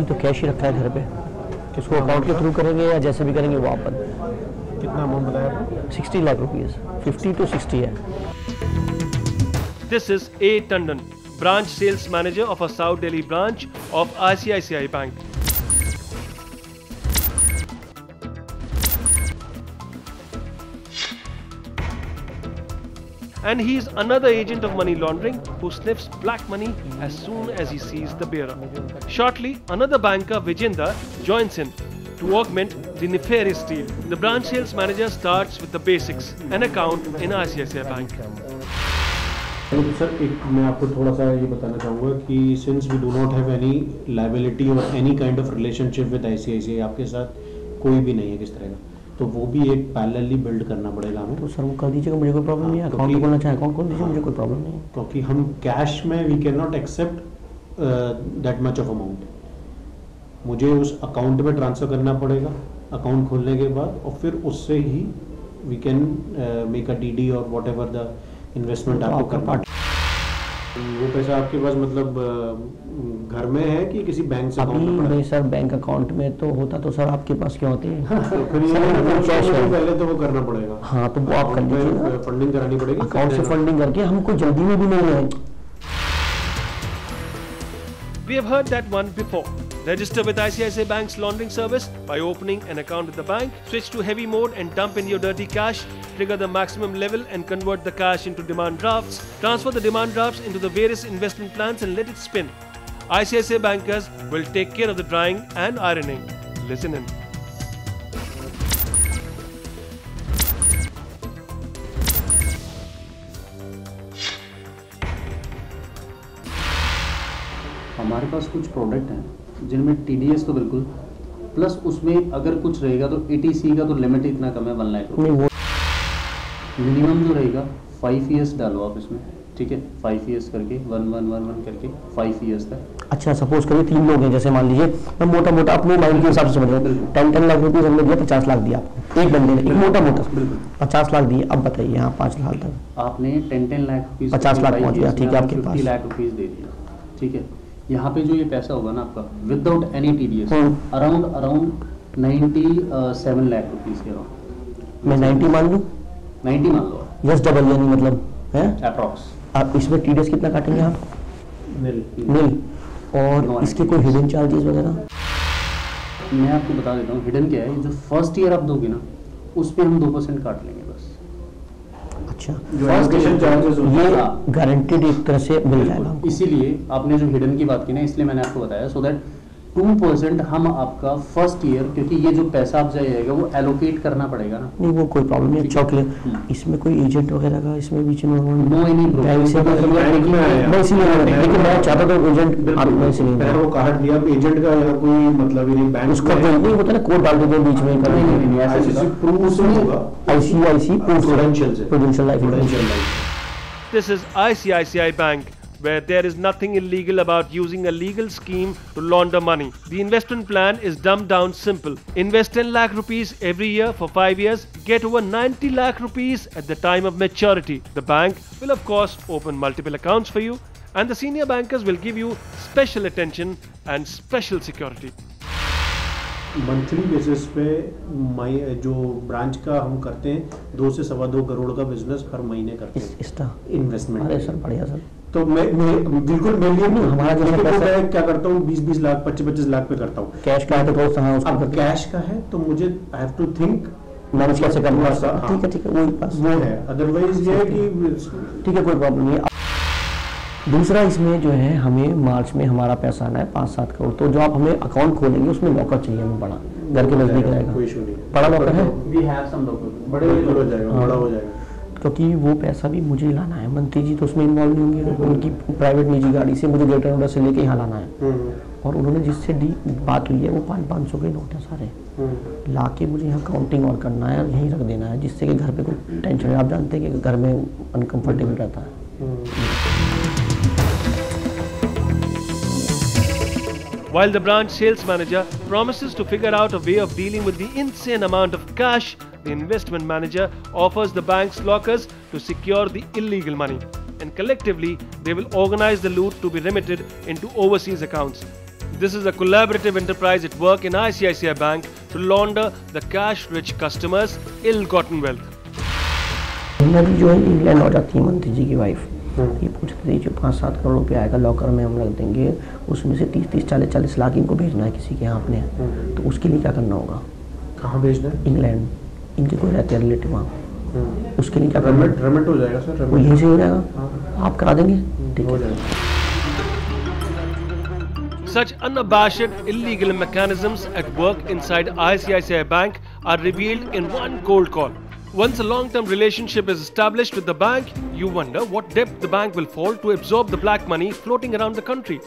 अभी तो कैश ही रखा है घर पे, उसको अकाउंट के थ्रू करेंगे या जैसे भी करेंगे वो आप बंद। कितना अमाउंट बताया आपने? 60 लाख रुपीस, 50 to 60 है। This is A. Tandon, branch sales manager of a South Delhi branch of ICICI Bank. And he is another agent of money laundering who sniffs black money as soon as he sees the bearer. Shortly, another banker, Vijender, joins in to augment the nefarious deal. The branch sales manager starts with the basics, an account in ICICI Bank. Sir एक मैं आपको थोड़ा सा ये बताना चाहूँगा कि since we do not have any liability और any kind of relationship with ICICI, आपके साथ कोई भी नहीं है किस तरह का, तो वो भी एक पैरेलली बिल्ड करना पड़ेगा हमें। तो सर वो कर दीजिएगा, मुझे कोई प्रॉब्लम नहीं है। अकाउंट खोलना चाहे अकाउंट खोल दीजिए, मुझे कोई प्रॉब्लम नहीं है। क्योंकि हम कैश में we can not accept that much of amount, मुझे उस अकाउंट में ट्रांसफ़र करना पड़ेगा अकाउंट खोलने के बाद, और फिर उससे ही we can make a DD और वॉट एवर द इन्वेस्टमेंट आपको करना। वो पैसा आपके पास मतलब घर में है कि किसी बैंक से अकाउंट में? नहीं सर, बैंक अकाउंट में तो होता तो सर आपके पास क्यों होते हैं? तो फिर ये कैश है, पहले तो वो करना पड़ेगा। हाँ तो वो आप कर लीजिए, फंडिंग करानी पड़ेगी अकाउंट से फंडिंग करके, हमको जल्दी में भी नहीं है। We have heard that one before. Register with ICICI Bank's laundering service by opening an account with the bank, switch to heavy mode and dump in your dirty cash, trigger the maximum level and convert the cash into demand drafts, transfer the demand drafts into the various investment plans and let it spin. ICICI bankers will take care of the drying and ironing. Listen in. हमारे पास कुछ product हैं जिनमें TDS तो बिल्कुल, plus उसमें अगर कुछ रहेगा तो ETC का तो लिमिट इतना कम है 1 लाख रुपये। मिनिमम जो रहेगा 5 ईयर्स डालो आप इसमें, ठीक है, 5 ईयर्स करके 1 करके 5 ईयर्स तक। अच्छा सपोज करिए 3 लोग हैं, जैसे मान लीजिए मैं मोटा मोटा अपने माइंड के हिसाब से समझ रहा हूँ, 10 लाख रुपये हमने दिया, 50 लाख दिया आपको, एक बंदे ने, एक मोटा मोटा 50 लाख दिए। अब बताइए यहाँ 5 लाख तक आपने 10 लाख रुपीज़ 50 लाख पहुँच गया, ठीक है, आपके पास 50 लाख रुपीज़ दे दिया, ठीक है। यहाँ पे जो ये पैसा होगा ना आपका without any TDS around 97 lakh rupees के अराउंड। मैं 90 मान लूँ? 90 मान लो, यस डबल यानी मतलब है अप्रॉक्स। आप इसमें TDS कितना काटेंगे आप? नहीं। और इसके कोई हिडन चार्जेस वगैरह? मैं आपको बता देता हूँ हिडन क्या है। जो फर्स्ट ईयर आप दोगे ना उस पर हम 2% काट लेंगे बस। अच्छा, एजुकेशन चार्जेस ये गारंटीड एक तरह से मिल जाएगा। इसीलिए आपने जो हिडन की बात की ना, इसलिए मैंने आपको बताया सो दैट 2% हम आपका फर्स्ट ईयर, क्योंकि ये जो पैसा आप जाएगा वो एलोकेट करना पड़ेगा ना। नहीं वो कोई प्रॉब्लम नहीं, अच्छा क्लियर। इसमें कोई एजेंट वगैरह का इसमें बीच में नो एनी प्रॉब्लम। मैं चाहता था एजेंट वो कार्ड दिया एजेंट का या कोई मतलब बैंक उसका नहीं होता ना, कोड डाल देते हैं बीच में। Prudential life. This is ICICI Bank, where there is nothing illegal about using a legal scheme to launder money. The investment plan is dumbed down simple. Invest 10 lakh rupees every year for 5 years, get over 90 lakh rupees at the time of maturity. The bank will of course open multiple accounts for you, and the senior bankers will give you special attention and special security. Monthly basis पे जो branch का हम करते हैं 2 से 2.25 करोड़ का business हर महीने करते हैं इन्वेस्टमेंट। अरे सर बढ़िया सर। तो मैं बिल्कुल मेरे लिए नहीं, हमारा जो पैसा है क्या करता हूँ 20-20 लाख 25-25 लाख पे करता हूँ। कैश का है तो बहुत हाँ, अब कैश का है तो मुझे I have to think manage कैसे करना है। ठीक है वही पास वो है, अदरवाइज ये है कि ठीक है कोई प्रॉब्लम नहीं है। दूसरा इसमें जो है हमें मार्च में हमारा पैसा आना है 5-7 करोड़, तो जो आप हमें अकाउंट खोलेंगे उसमें लॉकर चाहिए हमें बड़ा, घर के नजदीक रहेगा। कोई इशू नहीं, बड़ा लॉकर है, बड़े हो जाएगा, बड़ा हो जाएगा। क्योंकि वो पैसा भी मुझे ही लाना है, मंत्री जी तो उसमें इन्वॉल्व नहीं होंगे, उनकी प्राइवेट निजी गाड़ी से मुझे ग्रेटर नोएडा से लेके यहाँ लाना है। और उन्होंने जिससे बात हुई है वो 500 के नोट है सारे, ला के मुझे यहाँ काउंटिंग और करना है, यहीं रख देना है, जिससे कि घर पे कोई टेंशन है। आप जानते हैं कि घर में अनकंफर्टेबल रहता है। While the branch sales manager promises to figure out a way of dealing with the insane amount of cash, the investment manager offers the bank's lockers to secure the illegal money, and collectively they will organize the loot to be remitted into overseas accounts. This is a collaborative enterprise at work in ICICI Bank to launder the cash-rich customers' ill-gotten wealth. नदी जो है England हो जाती है मंत्री जी की wife, ये पूछते थे जो 5-7 करोड़ रुपया आएगा लॉकर में हम रख देंगे, उसमें से 30-30, 40-40 लाख इनको भेजना है किसी के यहाँ अपने, तो उसके लिए क्या करना होगा? कहाँ भेजना है? इंग्लैंड, इनके कोई रहते हैं रिलेटिव वहाँ, उसके लिए क्या करना? रेमिट हो जाएगा सर, वो यहीं से हो जाएगा, आप करा देंगे? ठीक है। Such unabashed illegal mechanisms at work inside ICICI Bank are revealed in one cold call. Once a long-term relationship is established with the bank, you wonder what depth the bank will fall to absorb the black money floating around the country.